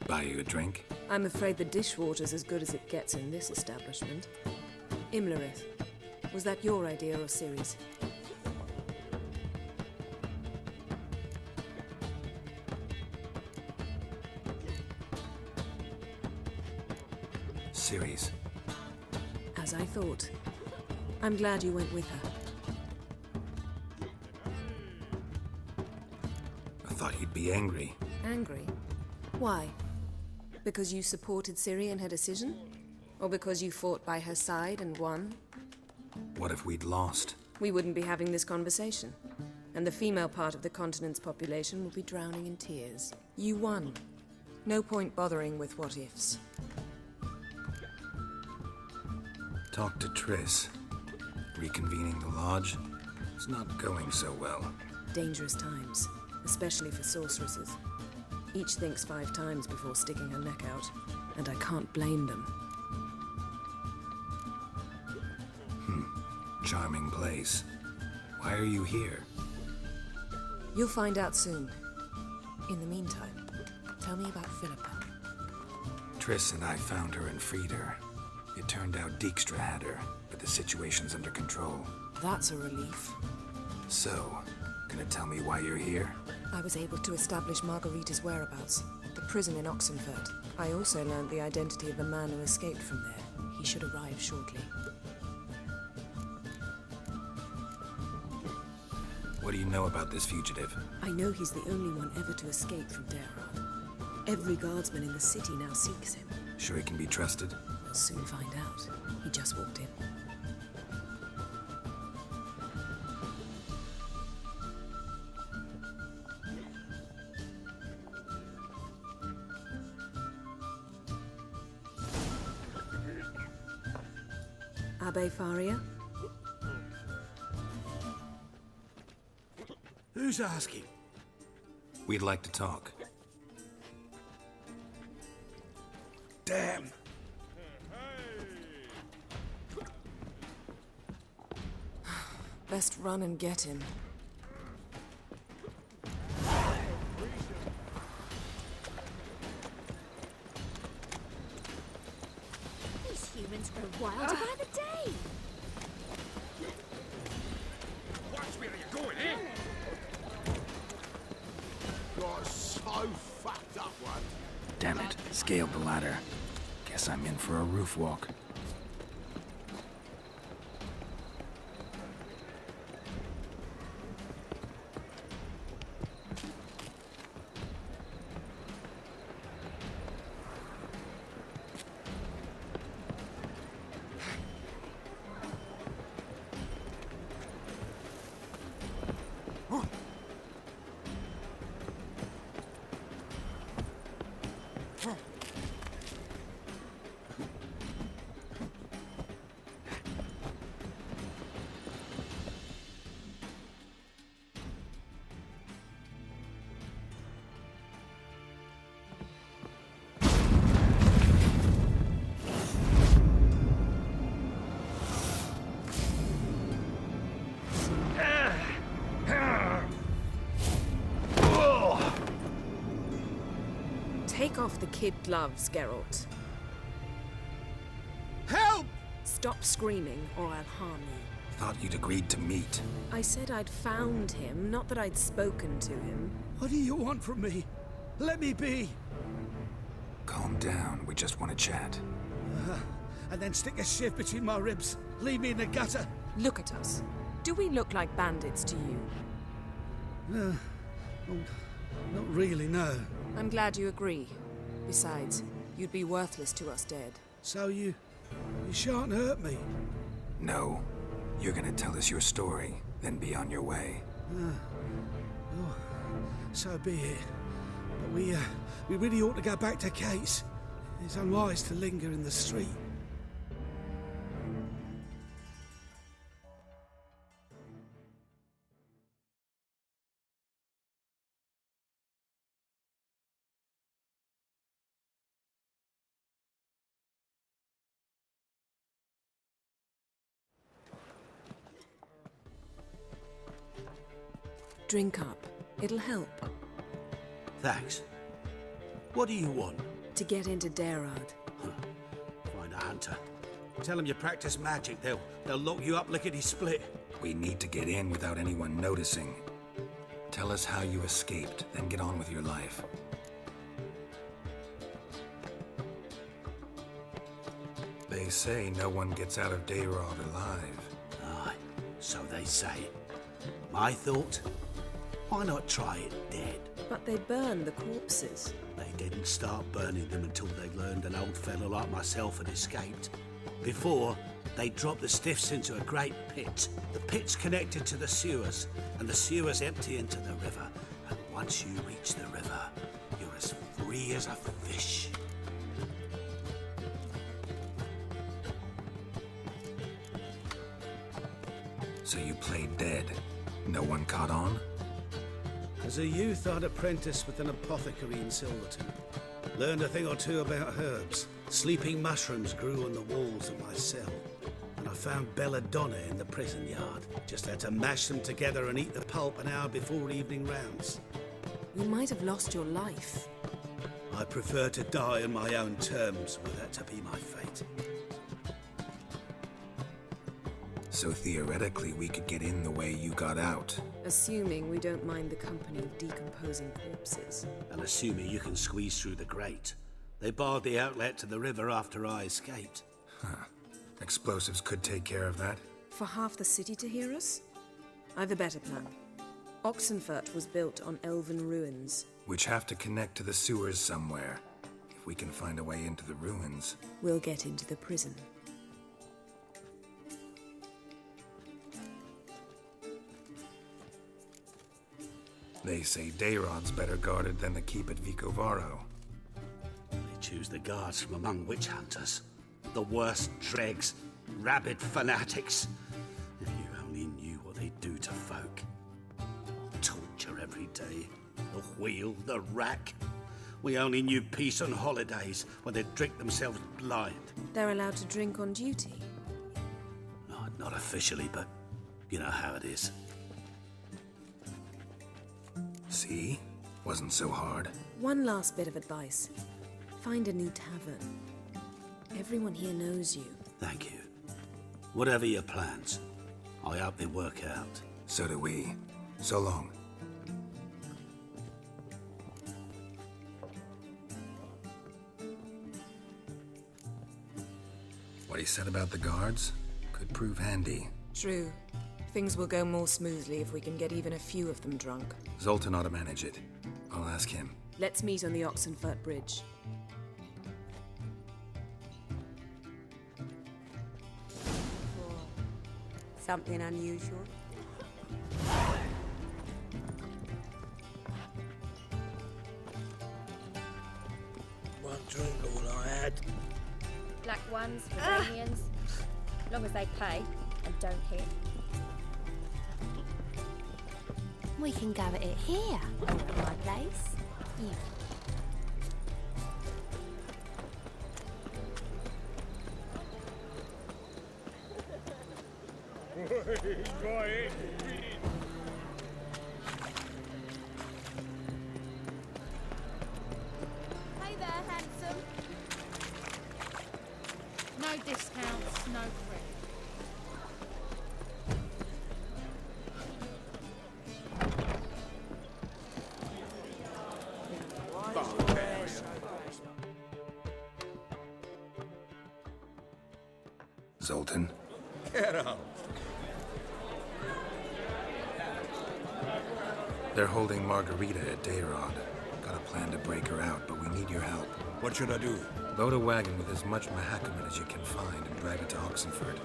Buy you a drink? I'm afraid the dishwater's as good as it gets in this establishment. Imlerith, was that your idea or Ciri's? Ciri's. As I thought. I'm glad you went with her. I thought you'd be angry. Angry? Why? Because you supported Ciri in her decision? Or because you fought by her side and won? What if we'd lost? We wouldn't be having this conversation. And the female part of the continent's population would be drowning in tears. You won. No point bothering with what-ifs. Talk to Triss. Reconvening the lodge? It's not going so well. Dangerous times, especially for sorceresses. Each thinks 5 times before sticking her neck out, and I can't blame them. Charming place. Why are you here? You'll find out soon. In the meantime, tell me about Philippa. Triss and I found her and freed her. It turned out Dijkstra had her, but the situation's under control. That's a relief. So, gonna tell me why you're here? I was able to establish Margarita's whereabouts, the prison in Oxenfurt. I also learned the identity of the man who escaped from there. He should arrive shortly. What do you know about this fugitive? I know he's the only one ever to escape from Daerad. Every guardsman in the city now seeks him. Sure he can be trusted? We'll soon find out. He just walked in. Abbe Faria? Who's asking? We'd like to talk. Damn. Best run and get him. These humans grow wilder by the day. Watch where you're going, eh? You're so fucked up, one. Damn it. Scaled the ladder. Guess I'm in for a roof walk. Take off the kid gloves, Geralt. Help! Stop screaming, or I'll harm you. Thought you'd agreed to meet. I said I'd found him, not that I'd spoken to him. What do you want from me? Let me be. Calm down. We just want to chat. And then stick a shiv between my ribs. Leave me in the gutter. Look at us. Do we look like bandits to you? Not really, no. I'm glad you agree. Besides, you'd be worthless to us dead. So you shan't hurt me. No. You're gonna tell us your story, then be on your way. So be it. But we really ought to go back to Kate's. It's unwise to linger in the street. Drink up. It'll help. Thanks. What do you want? To get into Dayrad. Find a hunter. Tell them you practice magic. They'll lock you up lickety-split. We need to get in without anyone noticing. Tell us how you escaped, then get on with your life. They say no one gets out of Dayrad alive. Aye, so they say. My thought? Why not try it dead? But they burn the corpses. They didn't start burning them until they learned an old fellow like myself had escaped. Before, they dropped the stiffs into a great pit. The pit's connected to the sewers, and the sewers empty into the river. And once you reach the river, you're as free as a fish. So you played dead. No one caught on? As a youth, I'd apprenticed with an apothecary in Silverton. Learned a thing or two about herbs. Sleeping mushrooms grew on the walls of my cell. And I found belladonna in the prison yard. Just had to mash them together and eat the pulp an hour before evening rounds. You might have lost your life. I prefer to die on my own terms, were that to be my fate. So theoretically, we could get in the way you got out. Assuming we don't mind the company of decomposing corpses. And assuming you can squeeze through the grate. They barred the outlet to the river after I escaped. Huh. Explosives could take care of that. For half the city to hear us? I've a better plan. Oxenfurt was built on elven ruins. Which have to connect to the sewers somewhere. If we can find a way into the ruins. We'll get into the prison. They say Dayrod's better guarded than the keep at Vicovaro. They choose the guards from among witch hunters. The worst dregs, rabid fanatics. If you only knew what they do to folk. Torture every day. The wheel, the rack. We only knew peace on holidays when they'd drink themselves blind. They're allowed to drink on duty? No, not officially, but you know how it is. See? Wasn't so hard. One last bit of advice. Find a new tavern. Everyone here knows you. Thank you. Whatever your plans, I hope they work out. So do we. So long. What he said about the guards could prove handy. True. Things will go more smoothly if we can get even a few of them drunk. Zoltan ought to manage it. I'll ask him. Let's meet on the Oxenfurt Bridge. Something unusual? One drink, all I had. Black ones, Romanians. Long as they pay and don't hit. We can go at it here, or at my place. You. Hey there, handsome. No discounts, no credit. Zoltan? Get out. They're holding Margarita at Dayrod. Got a plan to break her out, but we need your help. What should I do? Load a wagon with as much Mahakaman as you can find and drive it to Oxenfurt.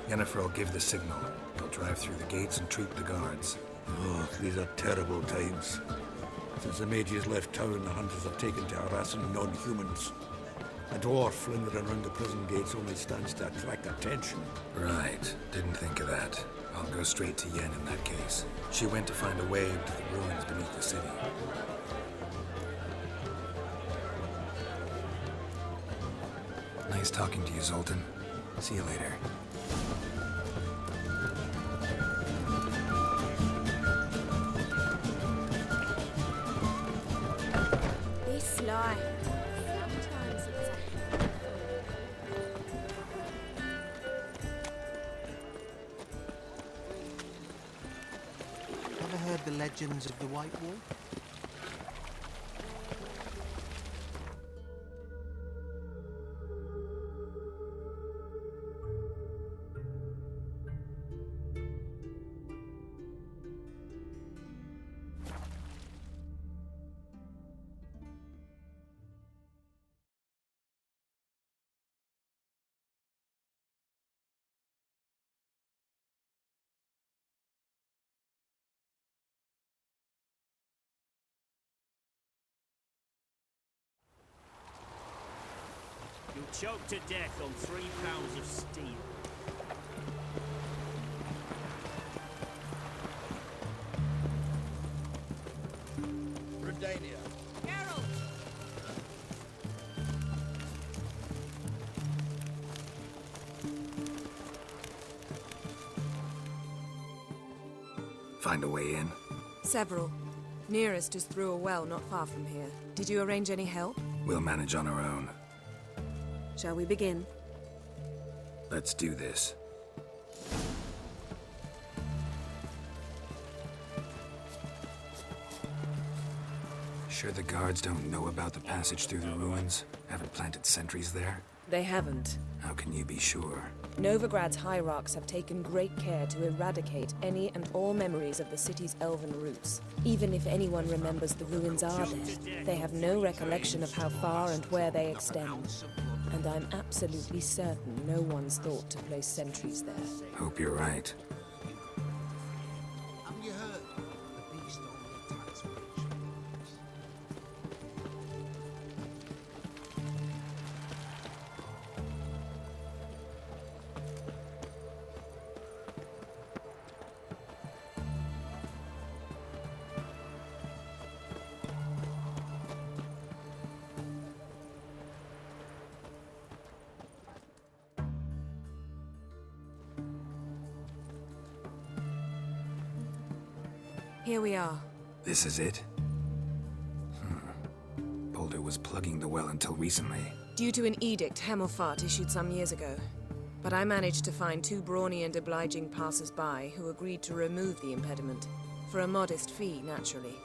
Yennefer will give the signal. They'll drive through the gates and treat the guards. Oh, these are terrible times. Since the mages left town, the hunters have taken to harassing non-humans. A dwarf lingering around the prison gates only stands to attract attention. Right. Didn't think of that. I'll go straight to Yen in that case. She went to find a way into the ruins beneath the city. Nice talking to you, Zoltan. See you later. This life. legends of the White Wall? You'll choke to death on 3 pounds of steel. Redania. Geralt! Find a way in? Several. Nearest is through a well not far from here. Did you arrange any help? We'll manage on our own. Shall we begin? Let's do this. Sure the guards don't know about the passage through the ruins? Haven't planted sentries there? They haven't. How can you be sure? Novigrad's hierarchs have taken great care to eradicate any and all memories of the city's elven roots. Even if anyone remembers the ruins are there, they have no recollection of how far and where they extend. And I'm absolutely certain no one's thought to place sentries there. Hope you're right. Haven't you heard? The beast only attacks rich. Here we are. This is it? Boulder was plugging the well until recently. Due to an edict Hemelfart issued some years ago. But I managed to find 2 brawny and obliging passers-by who agreed to remove the impediment. For a modest fee, naturally.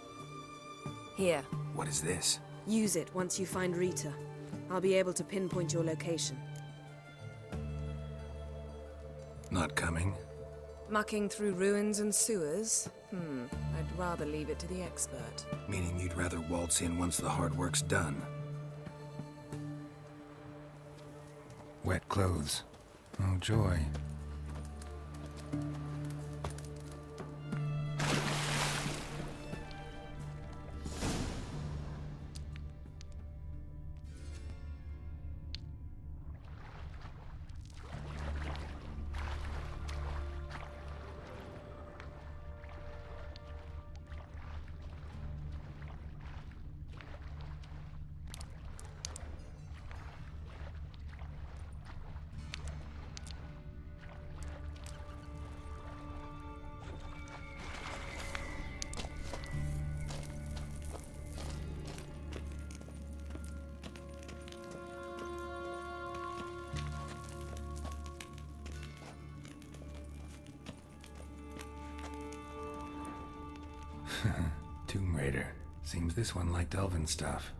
Here, What is this? use it once you find Rita. I'll be able to pinpoint your location. Not coming? Mucking through ruins and sewers? I'd rather leave it to the expert. Meaning you'd rather waltz in once the hard work's done. Wet clothes. Oh, joy. Tomb Raider. Seems this one liked elven stuff.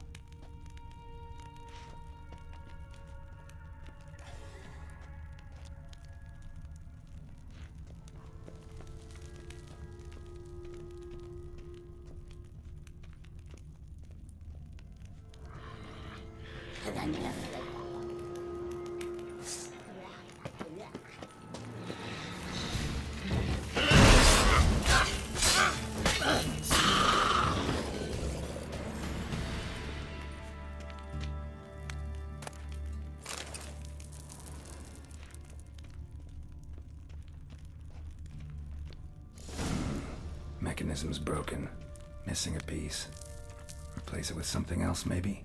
Mechanism's broken. Missing a piece. Replace it with something else, maybe?